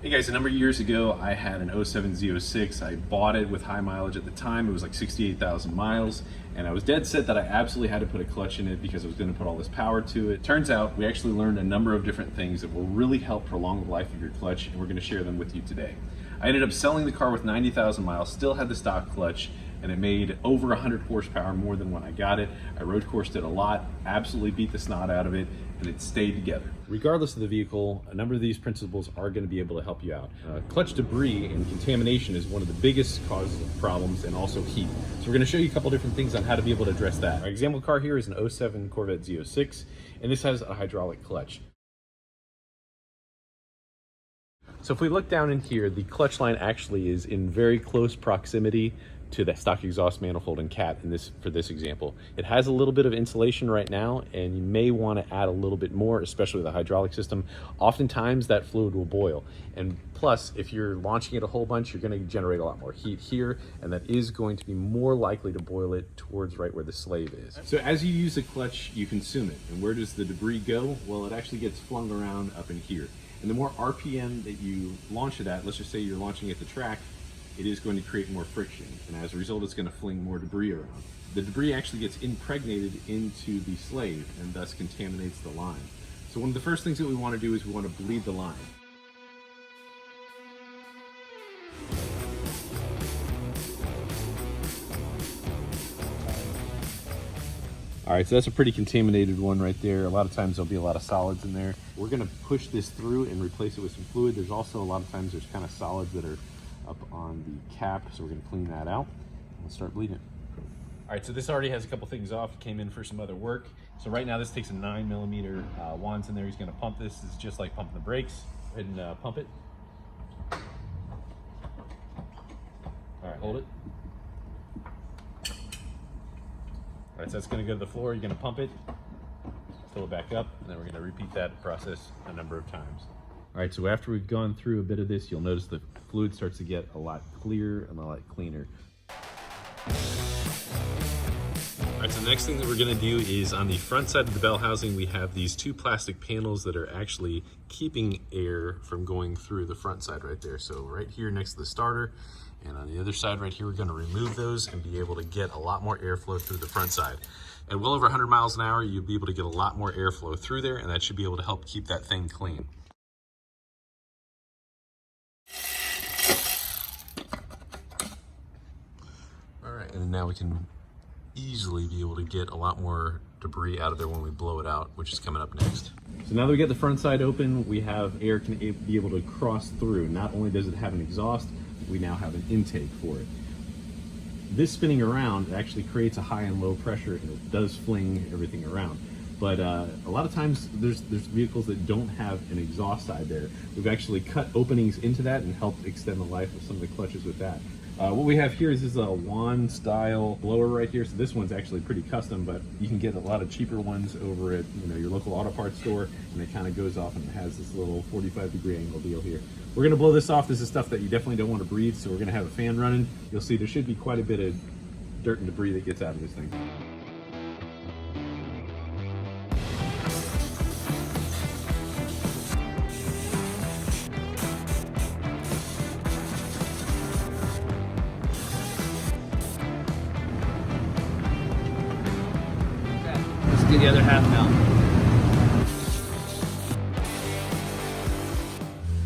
Hey guys, a number of years ago, I had an 07 Z06. I bought it with high mileage at the time. It was like 68,000 miles. And I was dead set that I absolutely had to put a clutch in it because I was going to put all this power to it. Turns out we actually learned a number of different things that will really help prolong the life of your clutch, and we're going to share them with you today. I ended up selling the car with 90,000 miles, still had the stock clutch, and it made over 100 horsepower more than when I got it. I road coursed it a lot, absolutely beat the snot out of it, and it stayed together. Regardless of the vehicle, a number of these principles are going to be able to help you out. Clutch debris and contamination is one of the biggest causes of problems, and also heat. So we're going to show you a couple different things on how to be able to address that. Our example car here is an 07 Corvette Z06, and this has a hydraulic clutch. So if we look down in here, the clutch line actually is in very close proximity to the stock exhaust manifold and cap for this example. It has a little bit of insulation right now, and you may want to add a little bit more, especially the hydraulic system. Oftentimes that fluid will boil, and plus if you're launching it a whole bunch, you're going to generate a lot more heat here, and that is going to be more likely to boil it towards right where the slave is. So as you use the clutch, you consume it. And where does the debris go? Well, it actually gets flung around up in here. And the more RPM that you launch it at, let's just say you're launching at the track, it is going to create more friction, and as a result it's going to fling more debris around. The debris actually gets impregnated into the slave and thus contaminates the line. So one of the first things that we want to do is we want to bleed the line. All right, so that's a pretty contaminated one right there. A lot of times there'll be a lot of solids in there. We're going to push this through and replace it with some fluid. There's also a lot of times there's kind of solids that are up on the cap, so we're going to clean that out and we'll start bleeding it. All right, so this already has a couple things off. It came in for some other work. So right now this takes a 9mm wands in there. He's going to pump this. This is just like pumping the brakes. Go ahead and pump it. All right, hold it. All right, so that's going to go to the floor. You're going to pump it, fill it back up, and then we're going to repeat that process a number of times. All right, so after we've gone through a bit of this, you'll notice the fluid starts to get a lot clearer and a lot cleaner. All right, so the next thing that we're gonna do is on the front side of the bell housing, we have these two plastic panels that are actually keeping air from going through the front side right there. So right here next to the starter, and on the other side right here, we're gonna remove those and be able to get a lot more airflow through the front side. At well over 100 miles an hour, you'll be able to get a lot more airflow through there, and that should be able to help keep that thing clean. And now we can easily be able to get a lot more debris out of there when we blow it out, which is coming up next. So now that we get the front side open, we have air can be able to cross through. Not only does it have an exhaust, we now have an intake for it. This spinning around actually creates a high and low pressure, and it does fling everything around. But a lot of times there's vehicles that don't have an exhaust side there. We've actually cut openings into that and helped extend the life of some of the clutches with that. What we have here is this a wand style blower right here. So this one's actually pretty custom, but you can get a lot of cheaper ones over at your local auto parts store, and it kind of goes off and it has this little 45-degree angle deal here. We're gonna blow this off. This is stuff that you definitely don't want to breathe, so we're gonna have a fan running. You'll see there should be quite a bit of dirt and debris that gets out of this thing. Do the other half now.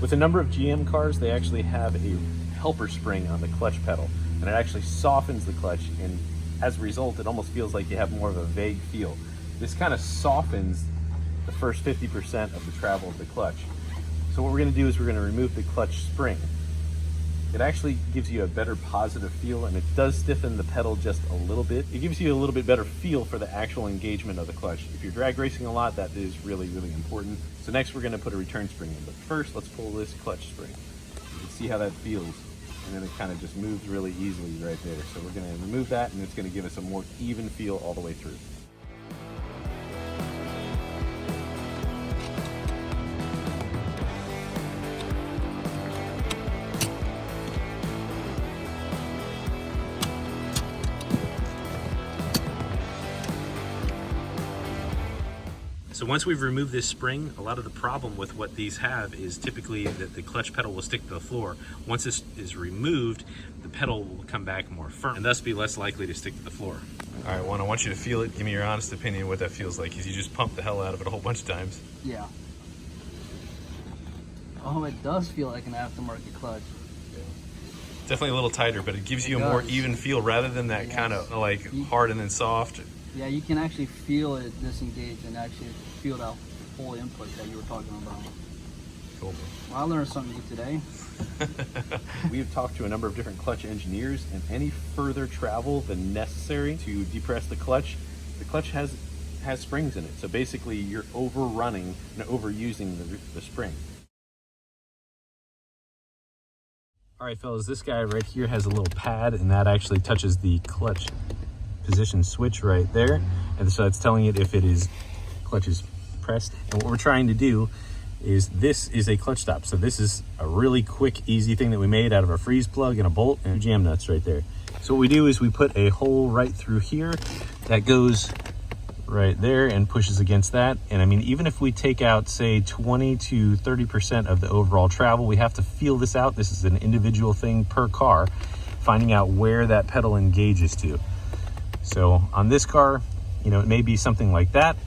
With a number of GM cars, they actually have a helper spring on the clutch pedal, and it actually softens the clutch, and as a result, it almost feels like you have more of a vague feel. This kind of softens the first 50% of the travel of the clutch. So what we're going to do is we're going to remove the clutch spring. It actually gives you a better positive feel, and it does stiffen the pedal just a little bit. It gives you a little bit better feel for the actual engagement of the clutch. If you're drag racing a lot, that is really, really important. So next we're gonna put a return spring in, but first let's pull this clutch spring. You can see how that feels, and then it kind of just moves really easily right there. So we're gonna remove that, and it's gonna give us a more even feel all the way through. So once we've removed this spring, a lot of the problem with what these have is typically that the clutch pedal will stick to the floor. Once this is removed, the pedal will come back more firm and thus be less likely to stick to the floor. All right, Juan, I want you to feel it. Give me your honest opinion of what that feels like, because you just pumped the hell out of it a whole bunch of times. Yeah. Oh, it does feel like an aftermarket clutch. Definitely a little tighter, but it gives you a more even feel rather than that kind of like hard and then soft. Yeah, you can actually feel it disengage and actually feel that whole input that you were talking about. Cool. Well, I learned something new today. We've talked to a number of different clutch engineers, and any further travel than necessary to depress the clutch has springs in it. So basically you're overrunning and overusing the spring. All right, fellas, this guy right here has a little pad, and that actually touches the clutch position switch right there. And so it's telling it if it is clutch is pressed. And what we're trying to do is, this is a clutch stop. So this is a really quick, easy thing that we made out of a freeze plug and a bolt and jam nuts right there. So what we do is we put a hole right through here that goes right there and pushes against that. And I mean, even if we take out, say, 20 to 30% of the overall travel, we have to feel this out. This is an individual thing per car, finding out where that pedal engages to. So on this car, you know, it may be something like that.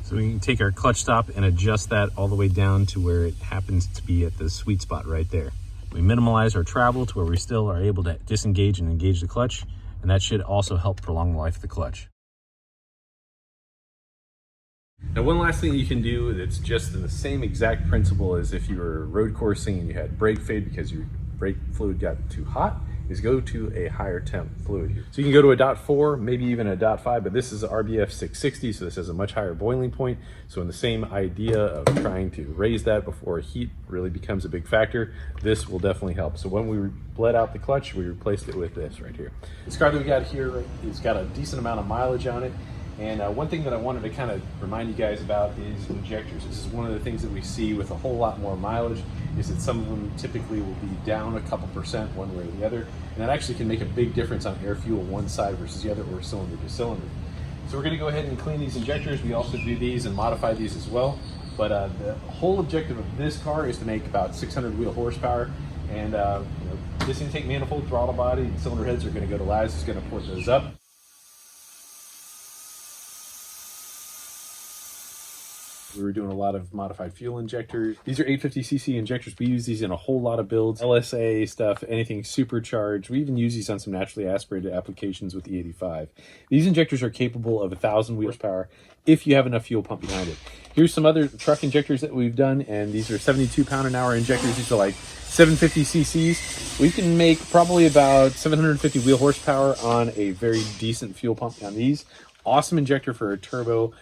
So we can take our clutch stop and adjust that all the way down to where it happens to be at the sweet spot right there. We minimize our travel to where we still are able to disengage and engage the clutch, and that should also help prolong the life of the clutch. Now, one last thing you can do that's just in the same exact principle as if you were road coursing and you had brake fade because your brake fluid got too hot, is go to a higher temp fluid. So you can go to a .4, maybe even a .5, but this is RBF 660, so this has a much higher boiling point. So in the same idea of trying to raise that before heat really becomes a big factor, this will definitely help. So when we bled out the clutch, we replaced it with this right here. This car that we got here has got a decent amount of mileage on it. And one thing that I wanted to kind of remind you guys about is injectors. This is one of the things that we see with a whole lot more mileage, is that some of them typically will be down a couple percent one way or the other. And that actually can make a big difference on air fuel one side versus the other, or cylinder to cylinder. So we're going to go ahead and clean these injectors. We also do these and modify these as well. But the whole objective of this car is to make about 600 wheel horsepower. And this intake manifold, throttle body, and cylinder heads are going to go to Laz, who's going to port those up. We were doing a lot of modified fuel injectors. These are 850cc injectors. We use these in a whole lot of builds. LSA stuff, anything supercharged. We even use these on some naturally aspirated applications with the 85. These injectors are capable of 1,000 wheel horsepower if you have enough fuel pump behind it. Here's some other truck injectors that we've done, and these are 72 pound-an-hour injectors. These are like 750cc's. We can make probably about 750 wheel horsepower on a very decent fuel pump on these. Awesome injector for a turbo,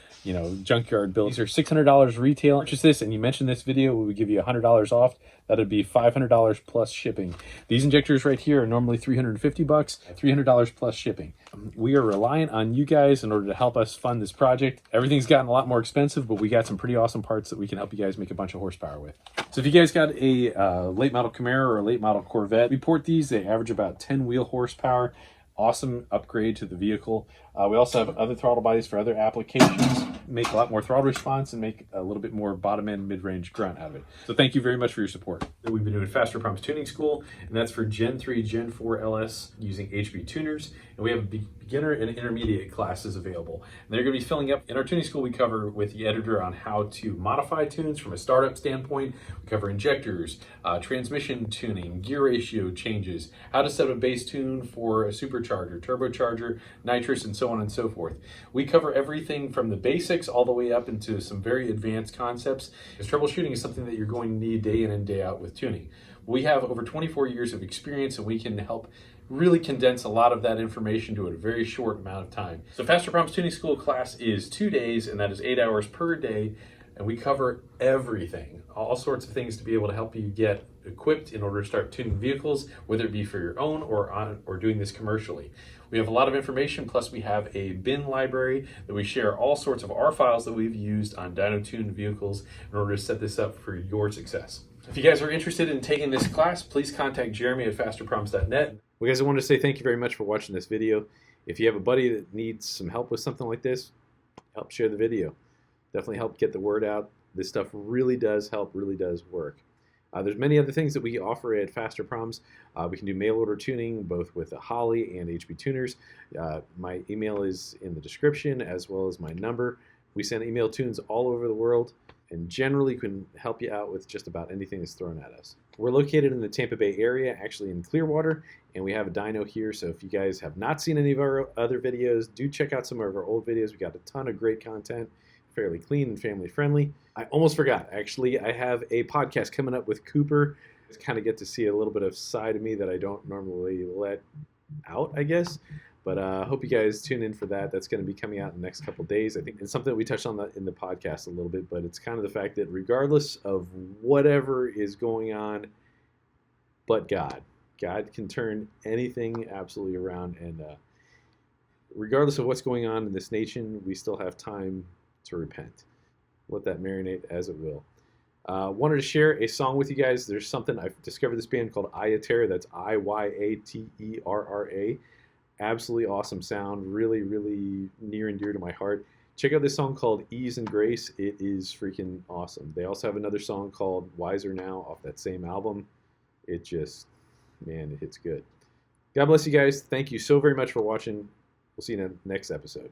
junkyard build. These are $600 retail. Purchase this and you mention this video, we would give you $100 off. That would be $500 plus shipping. These injectors right here are normally $350, $300 plus shipping. We are reliant on you guys in order to help us fund this project. Everything's gotten a lot more expensive, but we got some pretty awesome parts that we can help you guys make a bunch of horsepower with. So if you guys got a late model Camaro or a late model Corvette, we port these. They average about 10 wheel horsepower. Awesome upgrade to the vehicle. We also have other throttle bodies for other applications, make a lot more throttle response and make a little bit more bottom end mid-range grunt out of it. So thank you very much for your support. We've been doing Fasterproms Tuning School, and that's for Gen 3, Gen 4 LS using HB tuners. And we have beginner and intermediate classes available. And they're going to be filling up. In our tuning school, we cover with the editor on how to modify tunes from a startup standpoint. We cover injectors, transmission tuning, gear ratio changes, how to set a base tune for a supercharger, turbocharger, nitrous, and so on and so forth. We cover everything from the basics all the way up into some very advanced concepts, because troubleshooting is something that you're going to need day in and day out with tuning. We have over 24 years of experience, and we can help really condense a lot of that information to a very short amount of time. So Fasterproms Tuning School class is 2 days, and that is 8 hours per day, and we cover everything, all sorts of things to be able to help you get equipped in order to start tuning vehicles, whether it be for your own or doing this commercially. We have a lot of information, plus we have a bin library that we share all sorts of our files that we've used on dyno-tuned vehicles in order to set this up for your success. If you guys are interested in taking this class, please contact Jeremy at fasterproms.net. Well, guys, I wanted to say thank you very much for watching this video. If you have a buddy that needs some help with something like this, help share the video. Definitely help get the word out. This stuff really does help, really does work. There's many other things that we offer at Fasterproms. We can do mail order tuning, both with Holly and HB tuners. My email is in the description, as well as my number. We send email tunes all over the world, and generally can help you out with just about anything that's thrown at us. We're located in the Tampa Bay area, actually in Clearwater, and we have a dyno here, so if you guys have not seen any of our other videos, do check out some of our old videos. We got a ton of great content, fairly clean and family friendly. I almost forgot, actually, I have a podcast coming up with Cooper. Just kind of get to see a little bit of side of me that I don't normally let out, I guess. But I hope you guys tune in for that. That's going to be coming out in the next couple of days. I think it's something that we touched on in the podcast a little bit, but it's kind of the fact that regardless of whatever is going on, but God can turn anything absolutely around. And regardless of what's going on in this nation, we still have time to repent. Let that marinate as it will. Wanted to share a song with you guys. There's something, I've discovered this band called Iyaterra. That's Iyaterra. Absolutely awesome sound. Really, really near and dear to my heart. Check out this song called Ease and Grace. It is freaking awesome. They also have another song called Wiser Now off that same album. It just, man, it hits good. God bless you guys. Thank you so very much for watching. We'll see you in the next episode.